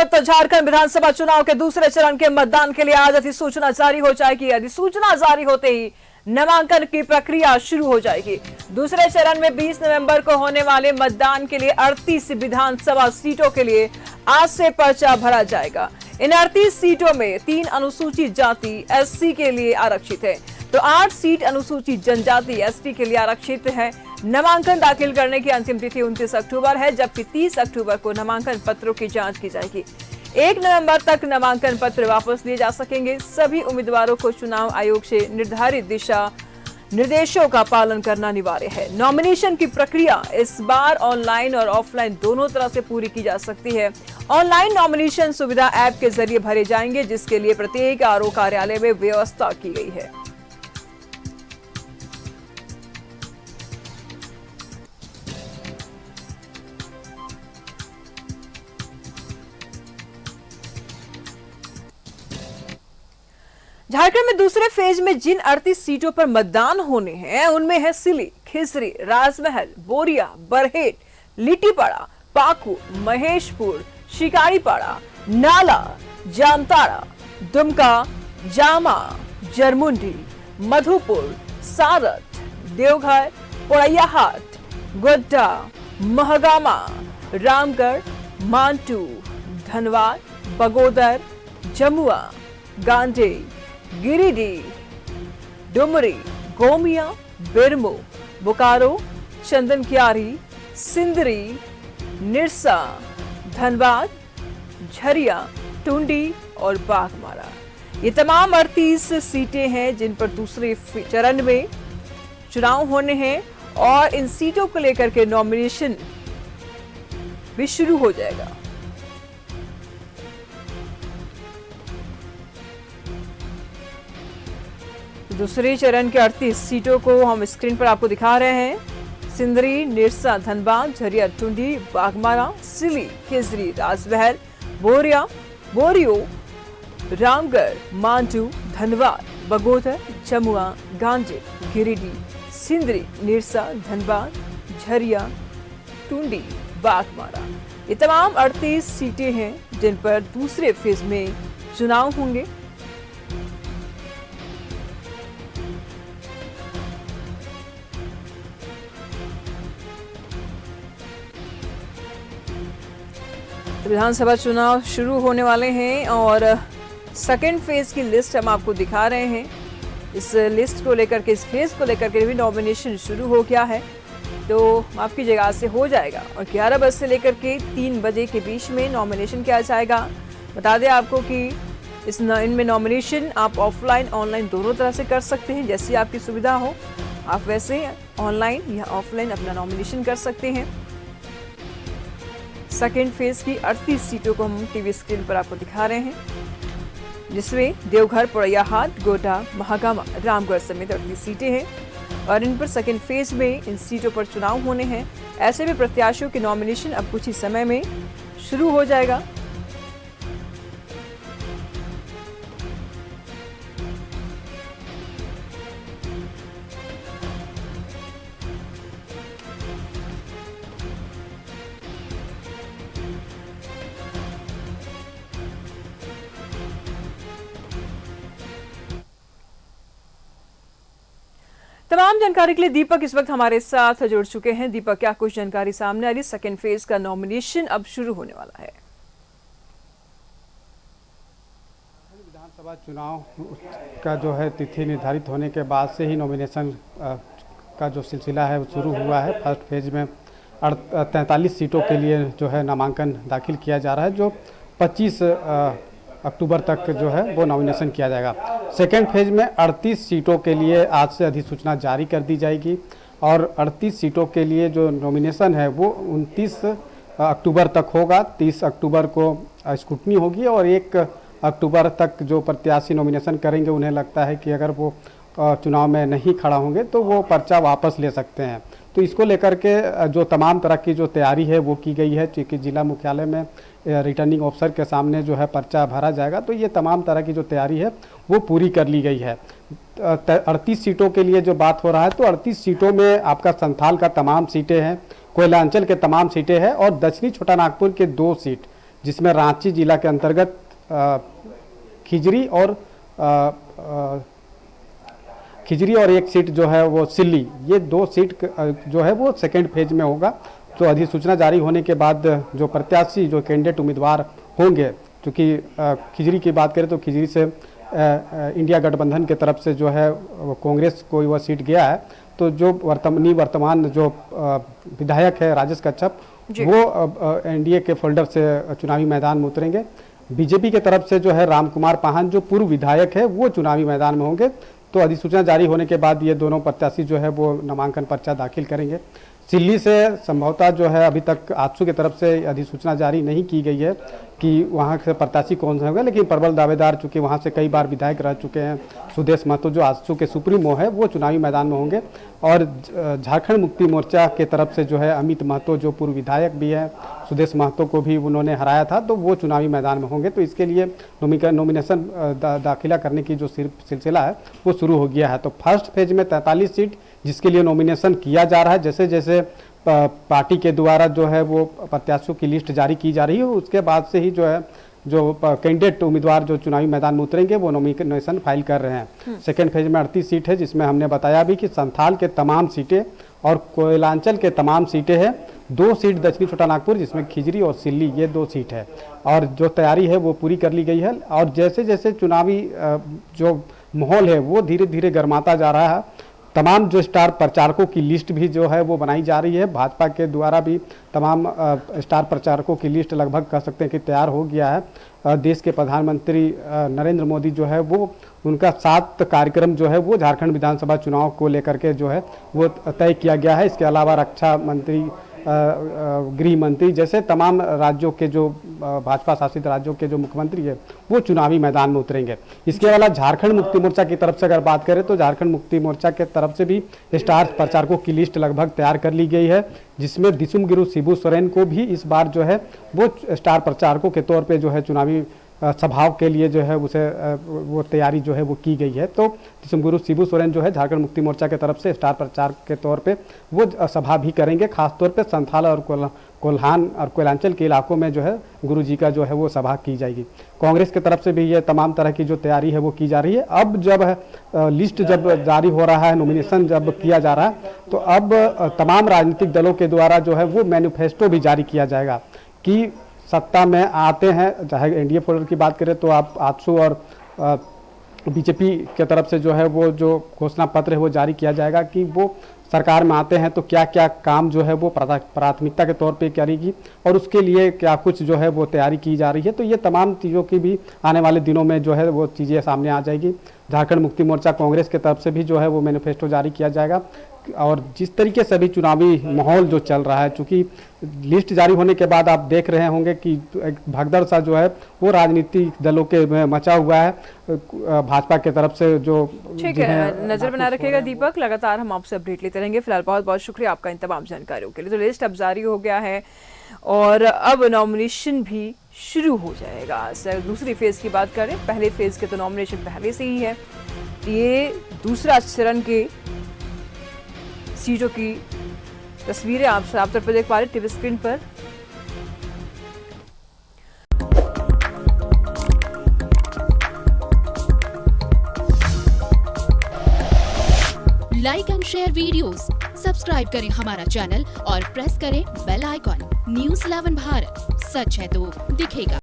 तो झारखंड विधानसभा चुनाव के दूसरे चरण के मतदान के लिए आज अधिसूचना जारी हो जाएगी। अधिसूचना जारी होते ही नामांकन की प्रक्रिया शुरू हो जाएगी। दूसरे चरण में 20 नवंबर को होने वाले मतदान के लिए 38 विधानसभा सीटों के लिए आज से पर्चा भरा जाएगा। इन 38 सीटों में 3 अनुसूचित जाति एससी के लिए आरक्षित है, तो 8 सीट अनुसूचित जनजाति एसटी के लिए आरक्षित है। नामांकन दाखिल करने की अंतिम तिथि 29 अक्टूबर है, जबकि 30 अक्टूबर को नामांकन पत्रों की जांच की जाएगी। 1 नवंबर तक नामांकन पत्र वापस लिए जा सकेंगे। सभी उम्मीदवारों को चुनाव आयोग से निर्धारित दिशा निर्देशों का पालन करना अनिवार्य है। नॉमिनेशन की प्रक्रिया इस बार ऑनलाइन और ऑफलाइन दोनों तरह से पूरी की जा सकती है। ऑनलाइन नॉमिनेशन सुविधा ऐप के जरिए भरे जाएंगे, जिसके लिए प्रत्येक आरओ कार्यालय में व्यवस्था की गई है। झारखंड में दूसरे फेज में जिन 38 सीटों पर मतदान होने हैं उनमें है सिली, खिसरी, राजमहल, बोरिया, बरहेट, लिट्टीपाड़ा, पाकू, महेशपुर, शिकारीपाड़ा, नाला, जामताड़ा, दुमका, जामा, जरमुंडी, मधुपुर, सारथ, देवघर, पोड़ैयाहाट, गोड्डा, महगामा, रामगढ़, मांटू, धनबाद, बगोदर, जमुआ, गांधी, गिरिडीह, डुमरी, गोमिया, बेरमो, बोकारो, चंदनकियारी, सिंदरी, निरसा, धनबाद, झरिया, टुंडी और बाघमारा। ये तमाम 38 सीटें हैं जिन पर दूसरे चरण में चुनाव होने हैं और इन सीटों को लेकर के नॉमिनेशन भी शुरू हो जाएगा। दूसरे चरण के 38 सीटों को हम स्क्रीन पर आपको दिखा रहे हैं। सिंदरी, निरसा, धनबाद, झरिया, टुंडी, बाघमारा, सिली, खिजरी, राजमहल, बोरिया, बोरियो, रामगढ़, मांटू, धनबाद, बगोदर, जमुआ, गांजे, गिरिडीह, सिंदरी, निरसा, धनबाद, झरिया, टुंडी, बाघमारा। ये तमाम 38 सीटें हैं जिन पर दूसरे फेज में चुनाव होंगे। विधानसभा चुनाव शुरू होने वाले हैं और सेकेंड फेज की लिस्ट हम आपको दिखा रहे हैं। इस लिस्ट को लेकर के, इस फेज को लेकर के भी नॉमिनेशन शुरू हो गया है, तो माफ कीजिएगा आज से हो जाएगा और 11 बजे से लेकर के 3 बजे के बीच में नॉमिनेशन किया जाएगा। बता दें आपको कि इनमें नॉमिनेशन आप ऑफलाइन ऑनलाइन दोनों तरह से कर सकते हैं, जैसी आपकी सुविधा हो। आप वैसे ऑनलाइन या ऑफलाइन अपना नॉमिनेशन कर सकते हैं। सेकेंड फेज की 38 सीटों को हम टीवी स्क्रीन पर आपको दिखा रहे हैं, जिसमें देवघर, पोड़ैयाहाट, गोड्डा, महागामा, रामगढ़ समेत 38 सीटें हैं और इन पर सेकेंड फेज में इन सीटों पर चुनाव होने हैं। ऐसे में प्रत्याशियों की नॉमिनेशन अब कुछ ही समय में शुरू हो जाएगा। तमाम जानकारी के लिए दीपक इस वक्त हमारे साथ जुड़ चुके हैं। दीपक, क्या कुछ जानकारी सामने आ रही? सेकेंड फेज का नॉमिनेशन अब शुरू होने वाला है। विधानसभा चुनाव का जो है तिथि निर्धारित होने के बाद से ही नॉमिनेशन का जो सिलसिला है वो शुरू हुआ है। फर्स्ट फेज में 43 सीटों के लिए जो है नामांकन दाखिल किया जा रहा है, जो 25 अक्टूबर तक जो है वो नॉमिनेशन किया जाएगा। सेकेंड फेज में 38 सीटों के लिए आज से अधिसूचना जारी कर दी जाएगी और 38 सीटों के लिए जो नॉमिनेशन है वो 29 अक्टूबर तक होगा। 30 अक्टूबर को स्क्रूटनी होगी और 1 अक्टूबर तक जो प्रत्याशी नॉमिनेशन करेंगे उन्हें लगता है कि अगर वो चुनाव में नहीं खड़ा होंगे तो वो पर्चा वापस ले सकते हैं। तो इसको लेकर के जो तमाम तरह की जो तैयारी है वो की गई है, क्योंकि जिला मुख्यालय में रिटर्निंग ऑफिसर के सामने जो है पर्चा भरा जाएगा, तो ये तमाम तरह की जो तैयारी है वो पूरी कर ली गई है। 38 सीटों के लिए जो बात हो रहा है, तो 38 सीटों में आपका संथाल का तमाम सीटें हैं, कोयलांचल के तमाम सीटें हैं और दक्षिणी छोटा नागपुर के 2 सीट जिसमें रांची जिला के अंतर्गत खिजरी और एक सीट जो है वो सिल्ली, ये 2 सीट जो है वो सेकेंड फेज में होगा। तो अधिसूचना जारी होने के बाद जो प्रत्याशी जो कैंडिडेट उम्मीदवार होंगे, क्योंकि खिजरी की बात करें तो खिजरी से इंडिया गठबंधन के तरफ से जो है कांग्रेस को वह सीट गया है, तो जो वर्तमान जो विधायक है राजेश कच्छप, वो एनडीए के फोल्डर से चुनावी मैदान में उतरेंगे। बीजेपी के तरफ से जो है रामकुमार पाहन जो पूर्व विधायक है वो चुनावी मैदान में होंगे। तो अधिसूचना जारी होने के बाद ये दोनों प्रत्याशी जो है वो नामांकन पर्चा दाखिल करेंगे। सिल्ली से संभवतः जो है अभी तक आजसू की तरफ से अधिसूचना जारी नहीं की गई है कि वहाँ से प्रत्याशी कौन सा होगा, लेकिन प्रबल दावेदार चूँकि वहाँ से कई बार विधायक रह चुके हैं सुदेश महतो जो आजसू के सुप्रीमो है, वो चुनावी मैदान में होंगे। और झारखंड मुक्ति मोर्चा के तरफ से जो है अमित महतो जो पूर्व विधायक भी है, सुदेश महतो को भी उन्होंने हराया था, तो वो चुनावी मैदान में होंगे। तो इसके लिए नॉमिनेशन दाखिला करने की जो सिलसिला है वो शुरू हो गया है। तो फर्स्ट फेज में 43 सीट जिसके लिए नॉमिनेशन किया जा रहा है, जैसे जैसे पार्टी के द्वारा जो है वो प्रत्याशियों की लिस्ट जारी की जा रही है, उसके बाद से ही जो है जो कैंडिडेट उम्मीदवार जो चुनावी मैदान में उतरेंगे वो नॉमिनेशन फाइल कर रहे हैं। सेकेंड फेज में 38 सीट है, जिसमें हमने बताया भी कि संथाल के तमाम सीटें और कोयलांचल के तमाम सीटें हैं। 2 सीट दक्षिणी छोटानागपुर जिसमें खिजरी और सिल्ली, ये 2 सीट है और जो तैयारी है वो पूरी कर ली गई है। और जैसे जैसे चुनावी जो माहौल है वो धीरे धीरे गर्माता जा रहा है। तमाम जो स्टार प्रचारकों की लिस्ट भी जो है वो बनाई जा रही है। भाजपा के द्वारा भी तमाम स्टार प्रचारकों की लिस्ट लगभग कह सकते हैं कि तैयार हो गया है। देश के प्रधानमंत्री नरेंद्र मोदी जो है वो उनका 7 कार्यक्रम जो है वो झारखंड विधानसभा चुनाव को लेकर के जो है वो तय किया गया है। इसके अलावा रक्षा मंत्री, गृह मंत्री जैसे तमाम राज्यों के जो भाजपा शासित राज्यों के जो मुख्यमंत्री है वो चुनावी मैदान में उतरेंगे। इसके अलावा झारखंड मुक्ति मोर्चा की तरफ से अगर बात करें तो झारखंड मुक्ति मोर्चा के तरफ से भी स्टार प्रचारकों की लिस्ट लगभग तैयार कर ली गई है, जिसमें दिसुम गिरु शिबू सोरेन को भी इस बार जो है वो स्टार प्रचारकों के तौर पे जो है चुनावी सभाओं के लिए जो है उसे वो तैयारी जो है वो की गई है। तो दिसुम गुरु शिबू सोरेन जो है झारखंड मुक्ति मोर्चा के तरफ से स्टार प्रचारक के तौर पे वो सभा भी करेंगे। खासतौर पे संथाल और कोल्हान और कोयलांचल के इलाकों में जो है गुरु जी का जो है वो सभा की जाएगी। कांग्रेस की तरफ से भी ये तमाम तरह की जो तैयारी है वो की जा रही है। अब जब लिस्ट जब जारी हो रहा है, नॉमिनेशन जब किया जा रहा है, तो अब तमाम राजनीतिक दलों के द्वारा जो है वो मैनिफेस्टो भी जारी किया जाएगा कि सत्ता में आते हैं। चाहे एनडीए फोल्डर की बात करें तो आप आजसू और बीजेपी के तरफ से जो है वो जो घोषणा पत्र है वो जारी किया जाएगा कि वो सरकार में आते हैं तो क्या क्या काम जो है वो प्राथमिकता के तौर पे करेगी और उसके लिए क्या कुछ जो है वो तैयारी की जा रही है। तो ये तमाम चीज़ों की भी आने वाले दिनों में जो है वो चीज़ें सामने आ जाएगी। झारखंड मुक्ति मोर्चा कांग्रेस के तरफ से भी जो है वो मैनिफेस्टो जारी किया जाएगा। और जिस तरीके से अभी चुनावी माहौल जो चल रहा है, चूँकि लिस्ट जारी होने के बाद आप देख रहे होंगे कि एक भगदड़ सा जो है वो राजनीतिक दलों के में मचा हुआ है। भाजपा के तरफ से जो ठीक है, नजर बना रखिएगा दीपक, लगातार हम आपसे अपडेट लेते रहेंगे। फिलहाल बहुत बहुत शुक्रिया आपका इन तमाम जानकारियों के लिए। तो लिस्ट अब जारी हो गया है और अब नॉमिनेशन भी शुरू हो जाएगा। सर दूसरी फेज की बात करें, पहले फेज के तो नॉमिनेशन पहले से ही है, ये दूसरा चरण के सीटों की तस्वीरें आप साफ तौर पर देख पा रहे टीवी स्क्रीन पर। Like and share videos, subscribe करें हमारा चैनल और प्रेस करें बेल आइकॉन। न्यूज़ 11 भारत, सच है तो दिखेगा।